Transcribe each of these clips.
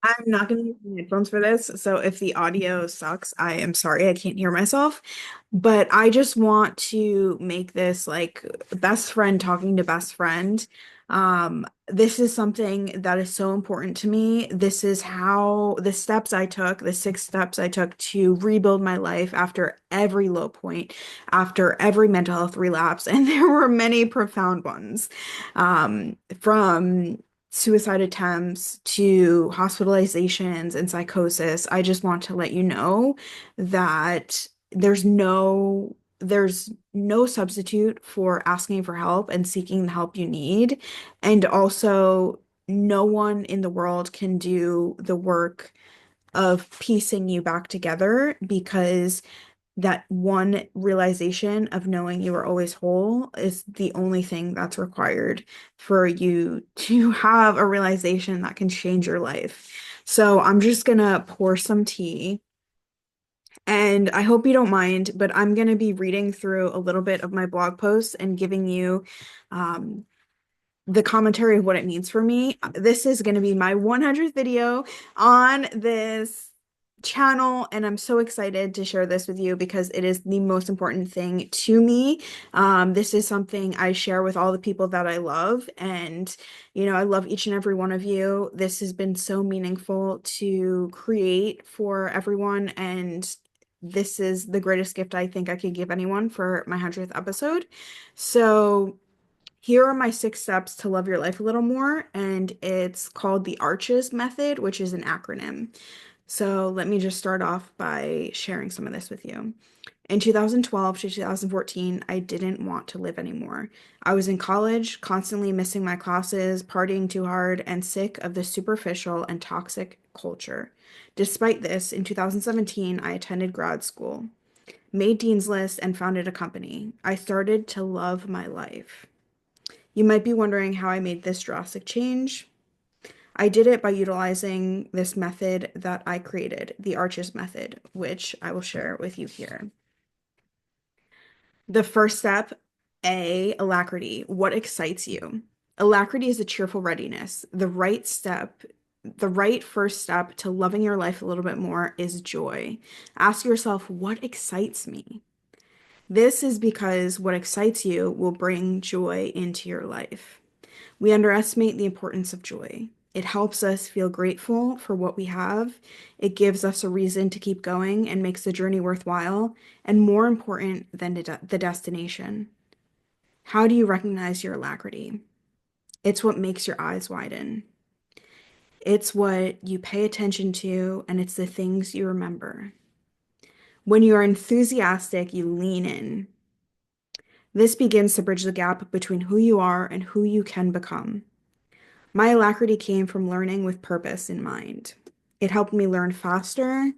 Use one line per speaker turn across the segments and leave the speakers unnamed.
I'm not going to use my headphones for this, so if the audio sucks, I am sorry. I can't hear myself. But I just want to make this like best friend talking to best friend. This is something that is so important to me. This is how the steps I took, the 6 steps I took to rebuild my life after every low point, after every mental health relapse, and there were many profound ones. From suicide attempts to hospitalizations and psychosis, I just want to let you know that there's no substitute for asking for help and seeking the help you need. And also, no one in the world can do the work of piecing you back together because that one realization of knowing you are always whole is the only thing that's required for you to have a realization that can change your life. So I'm just gonna pour some tea. And I hope you don't mind, but I'm going to be reading through a little bit of my blog posts and giving you um, the commentary of what it means for me. This is going to be my 100th video on this channel, and I'm so excited to share this with you because it is the most important thing to me. This is something I share with all the people that I love, and I love each and every one of you. This has been so meaningful to create for everyone, and this is the greatest gift I think I could give anyone for my 100th episode. So, here are my 6 steps to love your life a little more, and it's called the ARCHES method, which is an acronym. So let me just start off by sharing some of this with you. In 2012 to 2014, I didn't want to live anymore. I was in college, constantly missing my classes, partying too hard, and sick of the superficial and toxic culture. Despite this, in 2017, I attended grad school, made Dean's List, and founded a company. I started to love my life. You might be wondering how I made this drastic change. I did it by utilizing this method that I created, the ARCHES method, which I will share with you here. The first step, A, Alacrity. What excites you? Alacrity is a cheerful readiness. The right first step to loving your life a little bit more is joy. Ask yourself, what excites me? This is because what excites you will bring joy into your life. We underestimate the importance of joy. It helps us feel grateful for what we have. It gives us a reason to keep going and makes the journey worthwhile and more important than the destination. How do you recognize your alacrity? It's what makes your eyes widen. It's what you pay attention to, and it's the things you remember. When you are enthusiastic, you lean in. This begins to bridge the gap between who you are and who you can become. My alacrity came from learning with purpose in mind. It helped me learn faster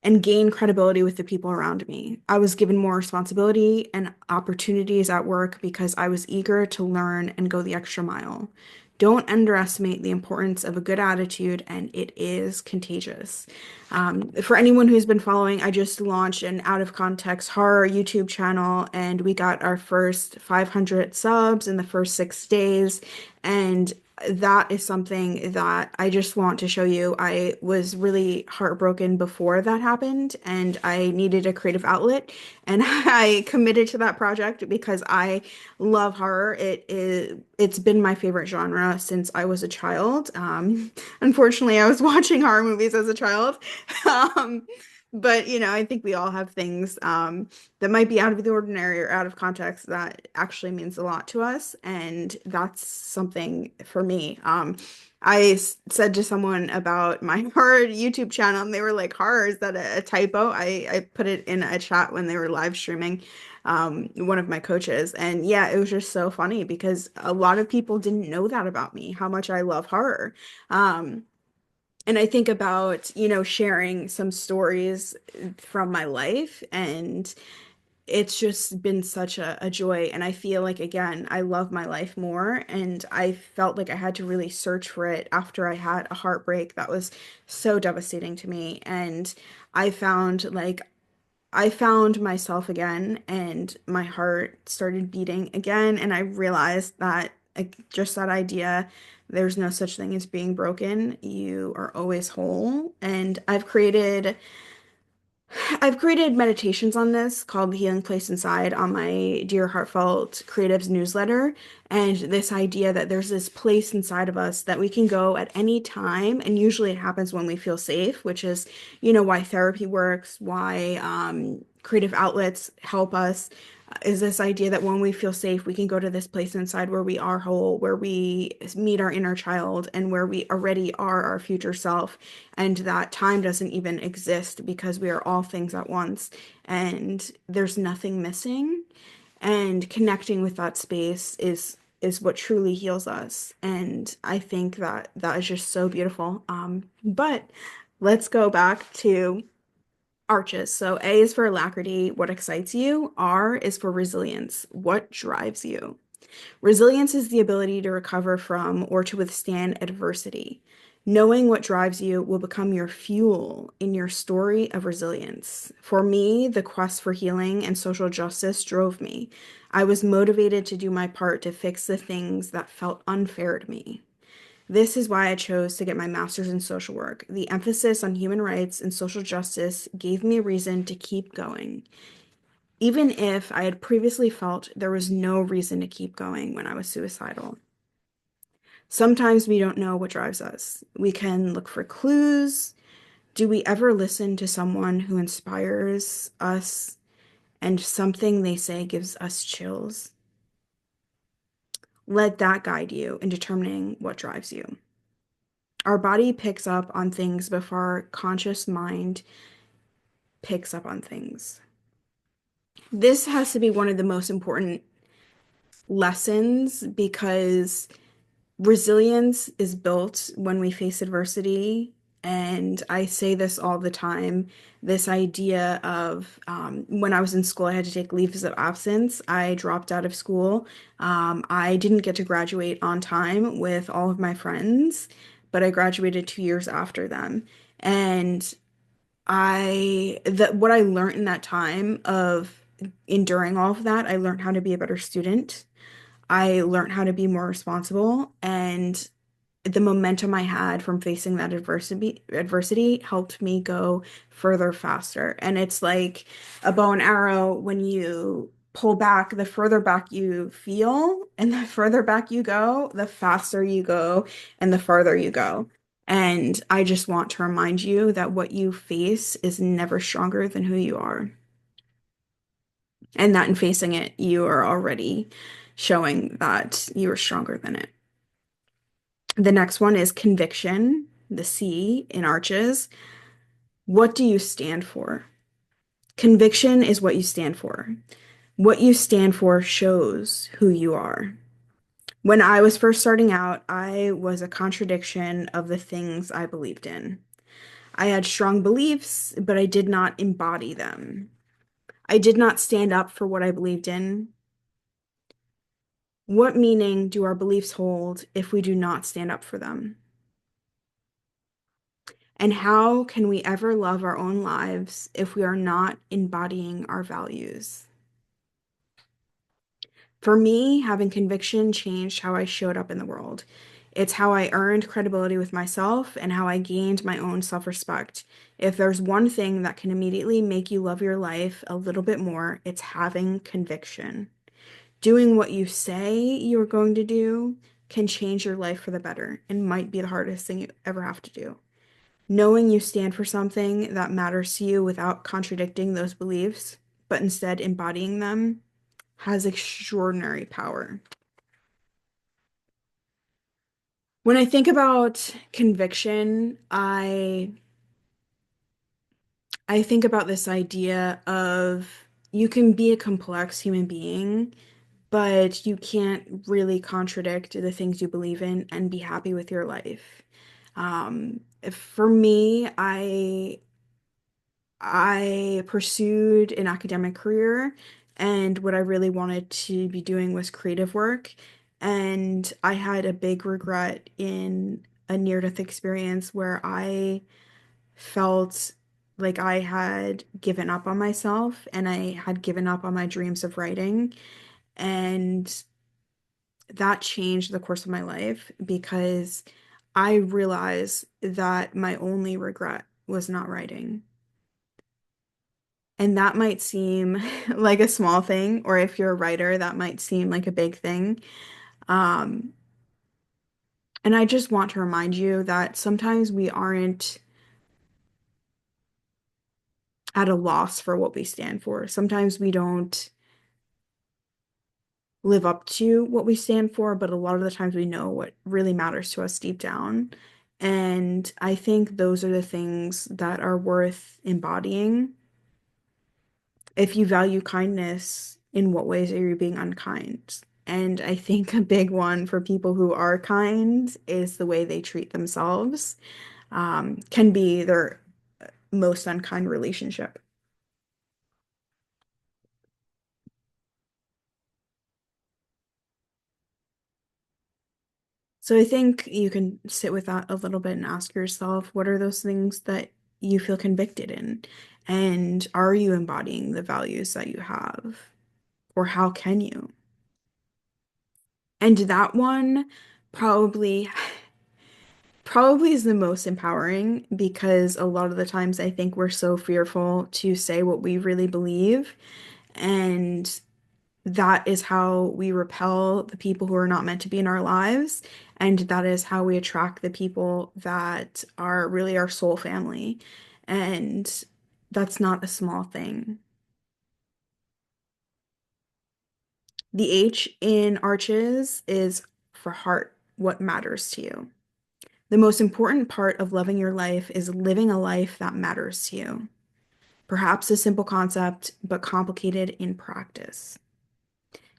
and gain credibility with the people around me. I was given more responsibility and opportunities at work because I was eager to learn and go the extra mile. Don't underestimate the importance of a good attitude, and it is contagious. For anyone who's been following, I just launched an out of context horror YouTube channel, and we got our first 500 subs in the first 6 days. And that is something that I just want to show you. I was really heartbroken before that happened, and I needed a creative outlet, and I committed to that project because I love horror. It's been my favorite genre since I was a child. Unfortunately, I was watching horror movies as a child. Um, but I think we all have things that might be out of the ordinary or out of context that actually means a lot to us. And that's something for me. Said to someone about my horror YouTube channel, and they were like, horror, is that a typo? I put it in a chat when they were live streaming, one of my coaches. And yeah, it was just so funny because a lot of people didn't know that about me, how much I love horror. Um, and I think about, sharing some stories from my life, and it's just been such a joy. And I feel like, again, I love my life more. And I felt like I had to really search for it after I had a heartbreak that was so devastating to me. And I found like I found myself again, and my heart started beating again. And I realized that Like just that idea, there's no such thing as being broken. You are always whole. And I've created meditations on this called The Healing Place Inside on my Dear Heartfelt Creatives newsletter. And this idea that there's this place inside of us that we can go at any time. And usually it happens when we feel safe, which is, why therapy works, why creative outlets help us. Is this idea that when we feel safe, we can go to this place inside where we are whole, where we meet our inner child, and where we already are our future self, and that time doesn't even exist because we are all things at once, and there's nothing missing. And connecting with that space is what truly heals us. And I think that that is just so beautiful. But let's go back to ARCHES. So A is for alacrity, what excites you. R is for resilience, what drives you. Resilience is the ability to recover from or to withstand adversity. Knowing what drives you will become your fuel in your story of resilience. For me, the quest for healing and social justice drove me. I was motivated to do my part to fix the things that felt unfair to me. This is why I chose to get my master's in social work. The emphasis on human rights and social justice gave me a reason to keep going, even if I had previously felt there was no reason to keep going when I was suicidal. Sometimes we don't know what drives us. We can look for clues. Do we ever listen to someone who inspires us and something they say gives us chills? Let that guide you in determining what drives you. Our body picks up on things before our conscious mind picks up on things. This has to be one of the most important lessons because resilience is built when we face adversity. And I say this all the time, this idea of when I was in school, I had to take leaves of absence. I dropped out of school. I didn't get to graduate on time with all of my friends, but I graduated 2 years after them. And what I learned in that time of enduring all of that, I learned how to be a better student. I learned how to be more responsible, and the momentum I had from facing that adversity helped me go further faster. And it's like a bow and arrow. When you pull back, the further back you feel, and the further back you go, the faster you go, and the farther you go. And I just want to remind you that what you face is never stronger than who you are. And that in facing it, you are already showing that you are stronger than it. The next one is conviction, the C in ARCHES. What do you stand for? Conviction is what you stand for. What you stand for shows who you are. When I was first starting out, I was a contradiction of the things I believed in. I had strong beliefs, but I did not embody them. I did not stand up for what I believed in. What meaning do our beliefs hold if we do not stand up for them? And how can we ever love our own lives if we are not embodying our values? For me, having conviction changed how I showed up in the world. It's how I earned credibility with myself and how I gained my own self-respect. If there's one thing that can immediately make you love your life a little bit more, it's having conviction. Doing what you say you're going to do can change your life for the better and might be the hardest thing you ever have to do. Knowing you stand for something that matters to you without contradicting those beliefs, but instead embodying them, has extraordinary power. When I think about conviction, I think about this idea of you can be a complex human being, but you can't really contradict the things you believe in and be happy with your life. For me, I pursued an academic career, and what I really wanted to be doing was creative work. And I had a big regret in a near-death experience where I felt like I had given up on myself and I had given up on my dreams of writing. And that changed the course of my life because I realized that my only regret was not writing. And that might seem like a small thing, or if you're a writer, that might seem like a big thing. Um, and I just want to remind you that sometimes we aren't at a loss for what we stand for. Sometimes we don't live up to what we stand for, but a lot of the times we know what really matters to us deep down. And I think those are the things that are worth embodying. If you value kindness, in what ways are you being unkind? And I think a big one for people who are kind is the way they treat themselves, can be their most unkind relationship. So I think you can sit with that a little bit and ask yourself, what are those things that you feel convicted in? And are you embodying the values that you have? Or how can you? And that one probably probably is the most empowering because a lot of the times I think we're so fearful to say what we really believe, and that is how we repel the people who are not meant to be in our lives, and that is how we attract the people that are really our soul family. And that's not a small thing. The H in Arches is for heart, what matters to you. The most important part of loving your life is living a life that matters to you. Perhaps a simple concept, but complicated in practice.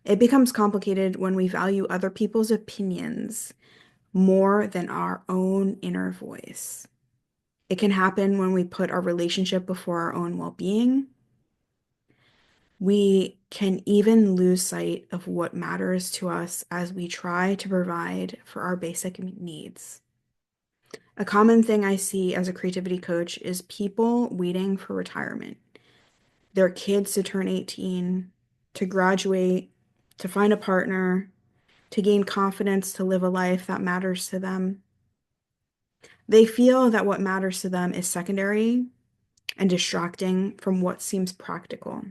It becomes complicated when we value other people's opinions more than our own inner voice. It can happen when we put our relationship before our own well-being. We can even lose sight of what matters to us as we try to provide for our basic needs. A common thing I see as a creativity coach is people waiting for retirement, their kids to turn 18, to graduate, to find a partner, to gain confidence to live a life that matters to them. They feel that what matters to them is secondary and distracting from what seems practical.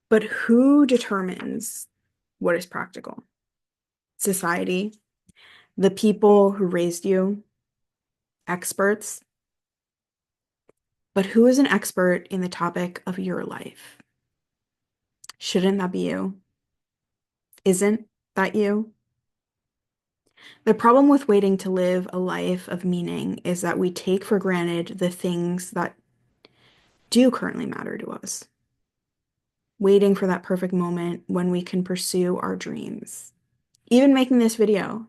But who determines what is practical? Society, the people who raised you, experts. But who is an expert in the topic of your life? Shouldn't that be you? Isn't that you? The problem with waiting to live a life of meaning is that we take for granted the things that do currently matter to us, waiting for that perfect moment when we can pursue our dreams. Even making this video,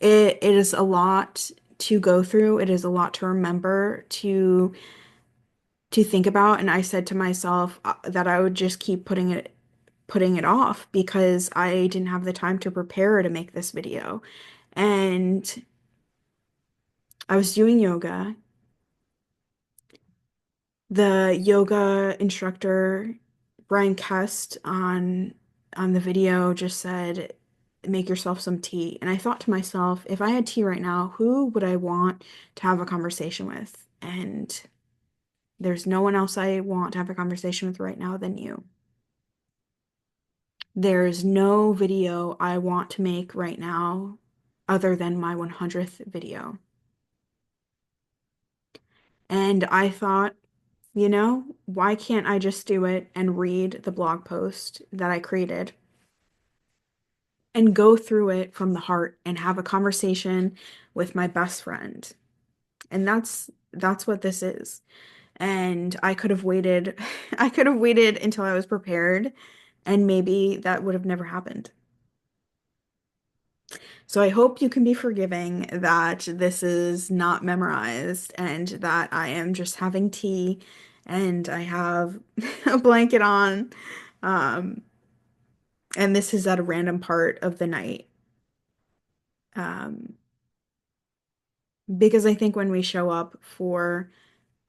it is a lot to go through. It is a lot to remember, to think about. And I said to myself that I would just keep putting it off because I didn't have the time to prepare to make this video. And I was doing yoga. The yoga instructor, Brian Kest, on the video just said, make yourself some tea. And I thought to myself, if I had tea right now, who would I want to have a conversation with? And there's no one else I want to have a conversation with right now than you. There's no video I want to make right now other than my 100th video. And I thought, why can't I just do it and read the blog post that I created and go through it from the heart and have a conversation with my best friend? And that's what this is. And I could have waited, I could have waited until I was prepared, and maybe that would have never happened. So I hope you can be forgiving that this is not memorized and that I am just having tea and I have a blanket on. Um, and this is at a random part of the night. Um, because I think when we show up for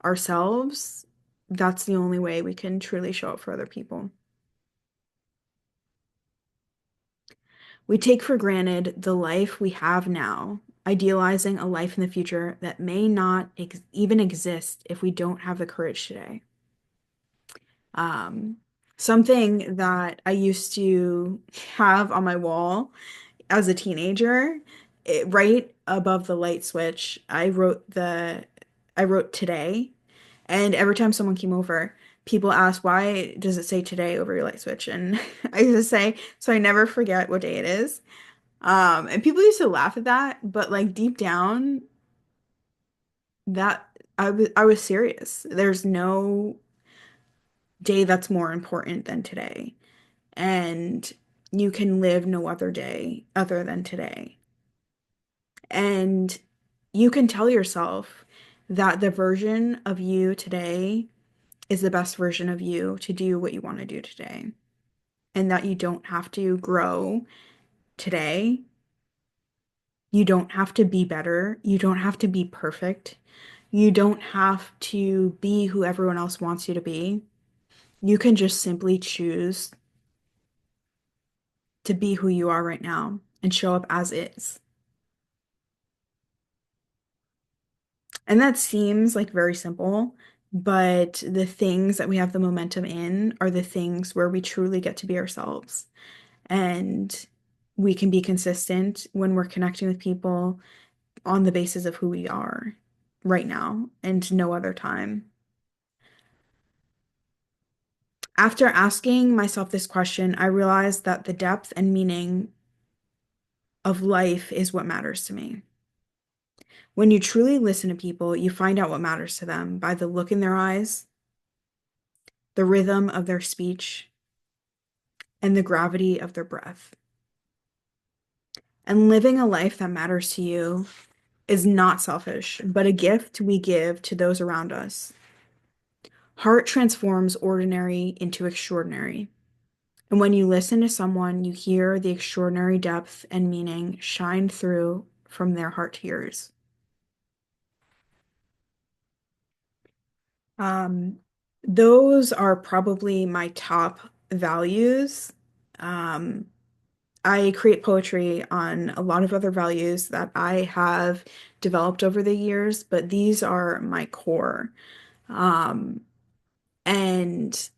ourselves, that's the only way we can truly show up for other people. We take for granted the life we have now, idealizing a life in the future that may not ex even exist if we don't have the courage today. Um, Something that I used to have on my wall as a teenager, right above the light switch, I wrote today, and every time someone came over, people asked, why does it say today over your light switch? And I used to say, so I never forget what day it is. And people used to laugh at that, but like deep down, that I was serious. There's no day that's more important than today. And you can live no other day other than today. And you can tell yourself that the version of you today is the best version of you to do what you want to do today. And that you don't have to grow today. You don't have to be better. You don't have to be perfect. You don't have to be who everyone else wants you to be. You can just simply choose to be who you are right now and show up as is. And that seems like very simple, but the things that we have the momentum in are the things where we truly get to be ourselves. And we can be consistent when we're connecting with people on the basis of who we are right now and no other time. After asking myself this question, I realized that the depth and meaning of life is what matters to me. When you truly listen to people, you find out what matters to them by the look in their eyes, the rhythm of their speech, and the gravity of their breath. And living a life that matters to you is not selfish, but a gift we give to those around us. Heart transforms ordinary into extraordinary. And when you listen to someone, you hear the extraordinary depth and meaning shine through from their heart to yours. Um, those are probably my top values. Um, I create poetry on a lot of other values that I have developed over the years, but these are my core. Um, and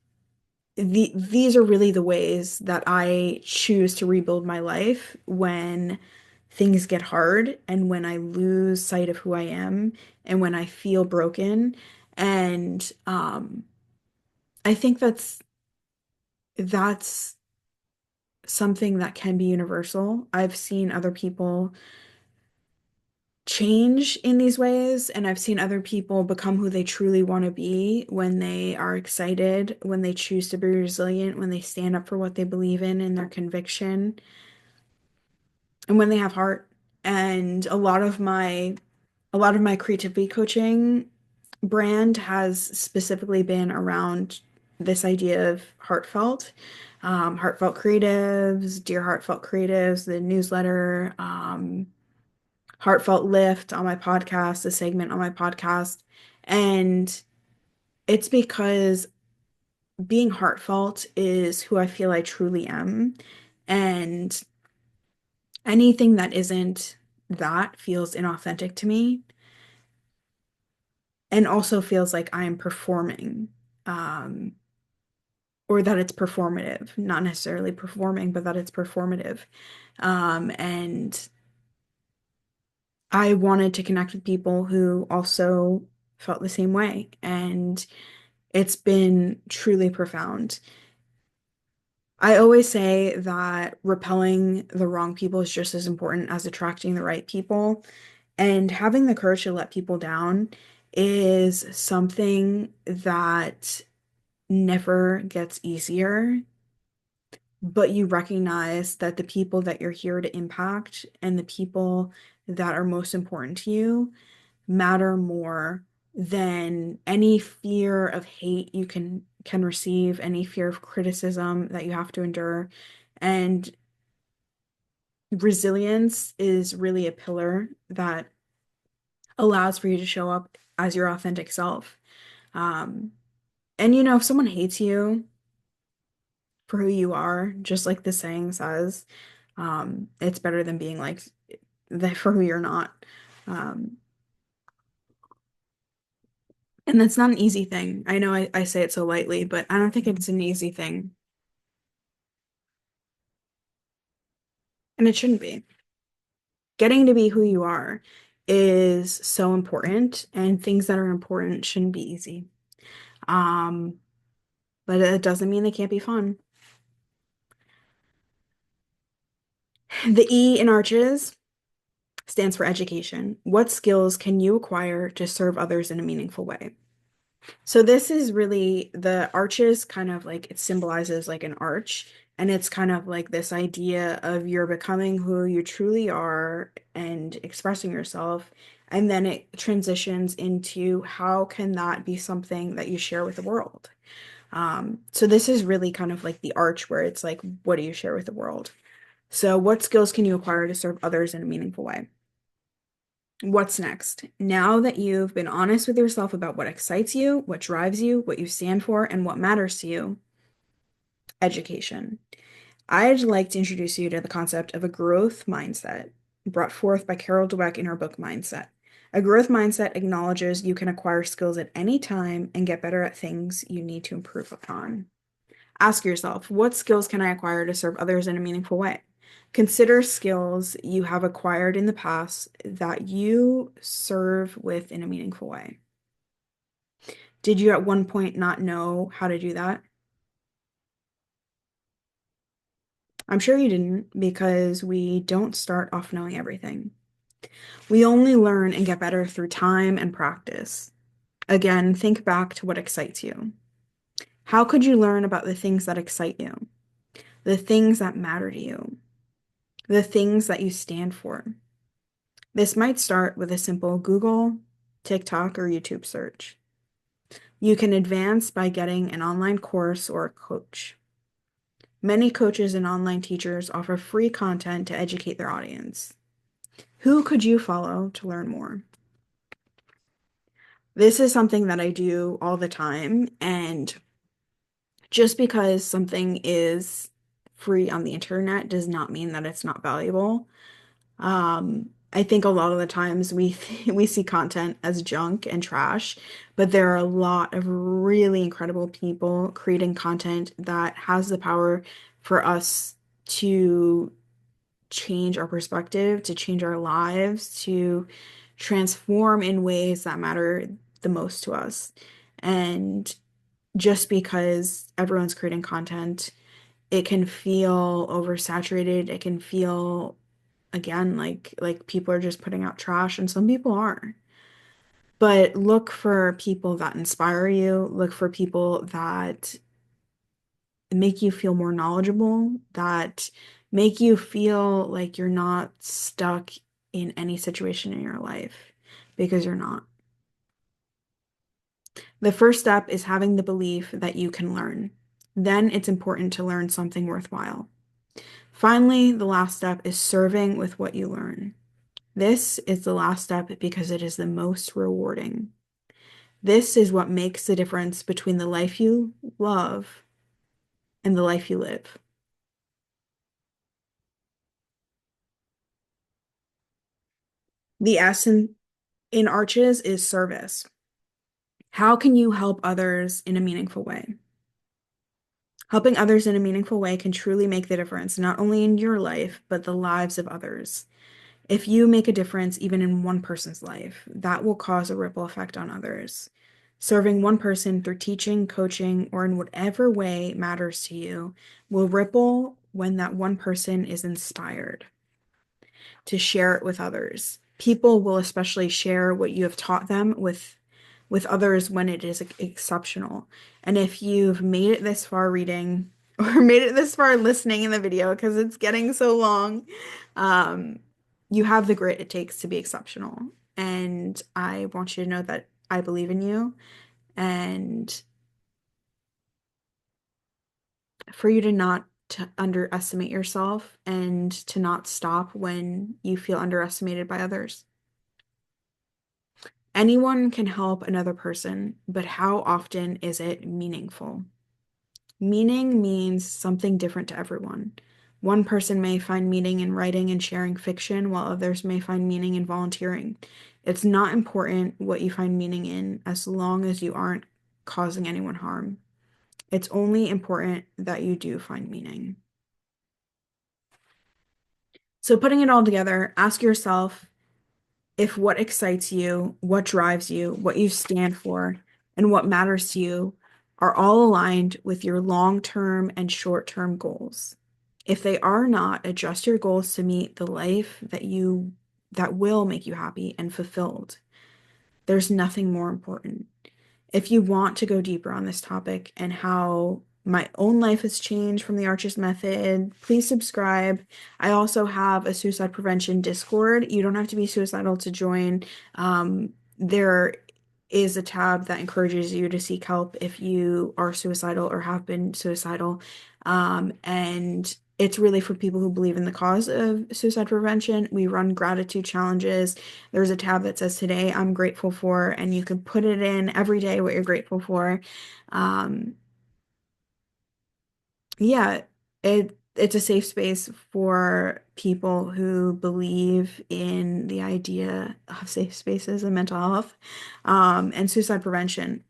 these are really the ways that I choose to rebuild my life when things get hard and when I lose sight of who I am and when I feel broken. And I think that's something that can be universal. I've seen other people change in these ways, and I've seen other people become who they truly want to be when they are excited, when they choose to be resilient, when they stand up for what they believe in their conviction, and when they have heart. And a lot of my creativity coaching brand has specifically been around this idea of heartfelt. Heartfelt Creatives, Dear Heartfelt Creatives, the newsletter, Heartfelt Lift on my podcast, a segment on my podcast. And it's because being heartfelt is who I feel I truly am. And anything that isn't that feels inauthentic to me and also feels like I am performing, um, or that it's performative, not necessarily performing, but that it's performative. And I wanted to connect with people who also felt the same way. And it's been truly profound. I always say that repelling the wrong people is just as important as attracting the right people. And having the courage to let people down is something that never gets easier, but you recognize that the people that you're here to impact and the people that are most important to you matter more than any fear of hate you can receive, any fear of criticism that you have to endure. And resilience is really a pillar that allows for you to show up as your authentic self. Um, and if someone hates you for who you are, just like the saying says, It's better than being like that for who you're not. Um, and that's not an easy thing. I know I say it so lightly, but I don't think it's an easy thing. And it shouldn't be. Getting to be who you are is so important, and things that are important shouldn't be easy. Um, but it doesn't mean they can't be fun. The E in ARCHES stands for education. What skills can you acquire to serve others in a meaningful way? So this is really the arches kind of like it symbolizes like an arch, and it's kind of like this idea of you're becoming who you truly are and expressing yourself, and then it transitions into how can that be something that you share with the world. So this is really kind of like the arch where it's like, what do you share with the world? So what skills can you acquire to serve others in a meaningful way? What's next? Now that you've been honest with yourself about what excites you, what drives you, what you stand for, and what matters to you, education. I'd like to introduce you to the concept of a growth mindset brought forth by Carol Dweck in her book Mindset. A growth mindset acknowledges you can acquire skills at any time and get better at things you need to improve upon. Ask yourself, what skills can I acquire to serve others in a meaningful way? Consider skills you have acquired in the past that you serve with in a meaningful way. Did you at one point not know how to do that? I'm sure you didn't because we don't start off knowing everything. We only learn and get better through time and practice. Again, think back to what excites you. How could you learn about the things that excite you? The things that matter to you? The things that you stand for? This might start with a simple Google, TikTok, or YouTube search. You can advance by getting an online course or a coach. Many coaches and online teachers offer free content to educate their audience. Who could you follow to learn more? This is something that I do all the time, and just because something is free on the internet does not mean that it's not valuable. I think a lot of the times we see content as junk and trash, but there are a lot of really incredible people creating content that has the power for us to change our perspective, to change our lives, to transform in ways that matter the most to us. And just because everyone's creating content, it can feel oversaturated. It can feel again like people are just putting out trash, and some people are. But look for people that inspire you. Look for people that make you feel more knowledgeable, that make you feel like you're not stuck in any situation in your life, because you're not. The first step is having the belief that you can learn. Then it's important to learn something worthwhile. Finally, the last step is serving with what you learn. This is the last step because it is the most rewarding. This is what makes the difference between the life you love and the life you live. The S in Arches is service. How can you help others in a meaningful way? Helping others in a meaningful way can truly make the difference, not only in your life, but the lives of others. If you make a difference even in one person's life, that will cause a ripple effect on others. Serving one person through teaching, coaching, or in whatever way matters to you will ripple when that one person is inspired to share it with others. People will especially share what you have taught them with others when it is exceptional. And if you've made it this far reading or made it this far listening in the video because it's getting so long, um, you have the grit it takes to be exceptional. And I want you to know that I believe in you, and for you to not to underestimate yourself and to not stop when you feel underestimated by others. Anyone can help another person, but how often is it meaningful? Meaning means something different to everyone. One person may find meaning in writing and sharing fiction, while others may find meaning in volunteering. It's not important what you find meaning in as long as you aren't causing anyone harm. It's only important that you do find meaning. So, putting it all together, ask yourself if what excites you, what drives you, what you stand for, and what matters to you are all aligned with your long-term and short-term goals. If they are not, adjust your goals to meet the life that will make you happy and fulfilled. There's nothing more important. If you want to go deeper on this topic and how my own life has changed from the Arches method, please subscribe. I also have a suicide prevention Discord. You don't have to be suicidal to join. There is a tab that encourages you to seek help if you are suicidal or have been suicidal. And it's really for people who believe in the cause of suicide prevention. We run gratitude challenges. There's a tab that says today I'm grateful for, and you can put it in every day what you're grateful for. Um, yeah, it's a safe space for people who believe in the idea of safe spaces and mental health, and suicide prevention.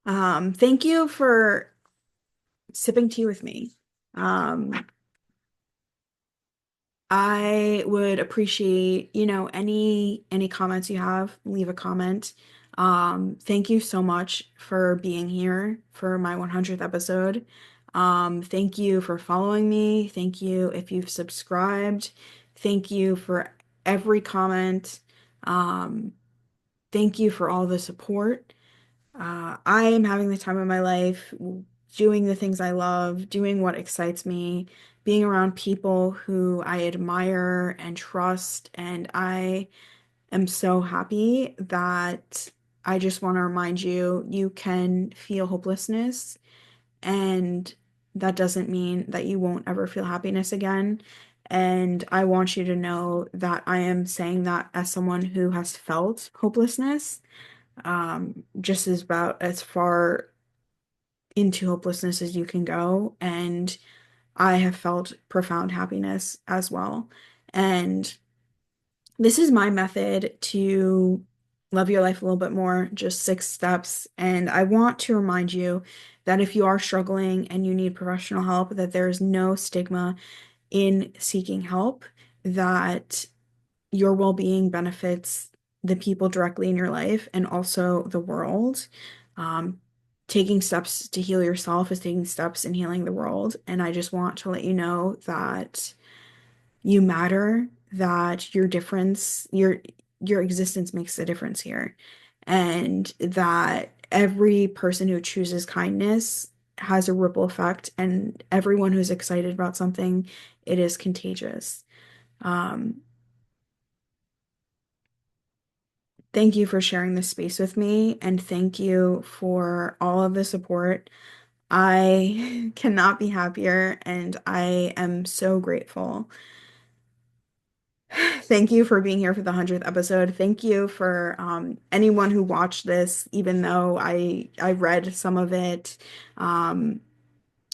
Thank you for sipping tea with me. Um, I would appreciate, any comments you have, leave a comment. Thank you so much for being here for my 100th episode. Thank you for following me. Thank you if you've subscribed. Thank you for every comment. Um, thank you for all the support. I am having the time of my life, doing the things I love, doing what excites me, being around people who I admire and trust. And I am so happy that I just want to remind you, you can feel hopelessness, and that doesn't mean that you won't ever feel happiness again. And I want you to know that I am saying that as someone who has felt hopelessness, just as about as far into hopelessness as you can go. And I have felt profound happiness as well. And this is my method to love your life a little bit more, just 6 steps. And I want to remind you that if you are struggling and you need professional help, that there is no stigma in seeking help, that your well-being benefits the people directly in your life and also the world. Um, Taking steps to heal yourself is taking steps in healing the world. And I just want to let you know that you matter, that your difference, your existence makes a difference here. And that every person who chooses kindness has a ripple effect, and everyone who's excited about something, it is contagious. Um, Thank you for sharing this space with me, and thank you for all of the support. I cannot be happier, and I am so grateful. Thank you for being here for the 100th episode. Thank you for anyone who watched this, even though I read some of it. Um,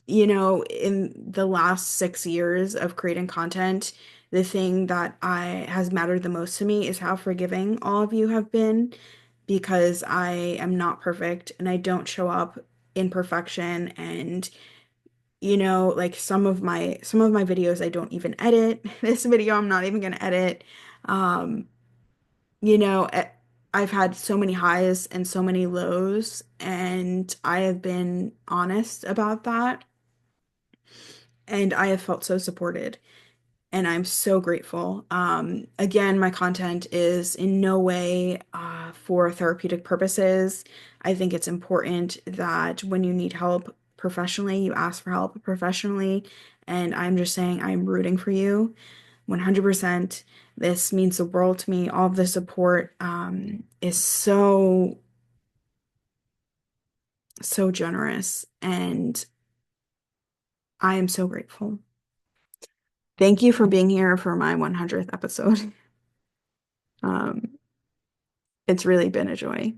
in the last 6 years of creating content, the thing that I has mattered the most to me is how forgiving all of you have been, because I am not perfect and I don't show up in perfection. And like some of my videos I don't even edit. This video I'm not even gonna edit. Um, you know, eh, I've had so many highs and so many lows, and I have been honest about that, and I have felt so supported, and I'm so grateful. Again, my content is in no way for therapeutic purposes. I think it's important that when you need help professionally, you ask for help professionally. And I'm just saying I'm rooting for you 100%. This means the world to me. All of the support is so, so generous. And I am so grateful. Thank you for being here for my 100th episode. Um, it's really been a joy.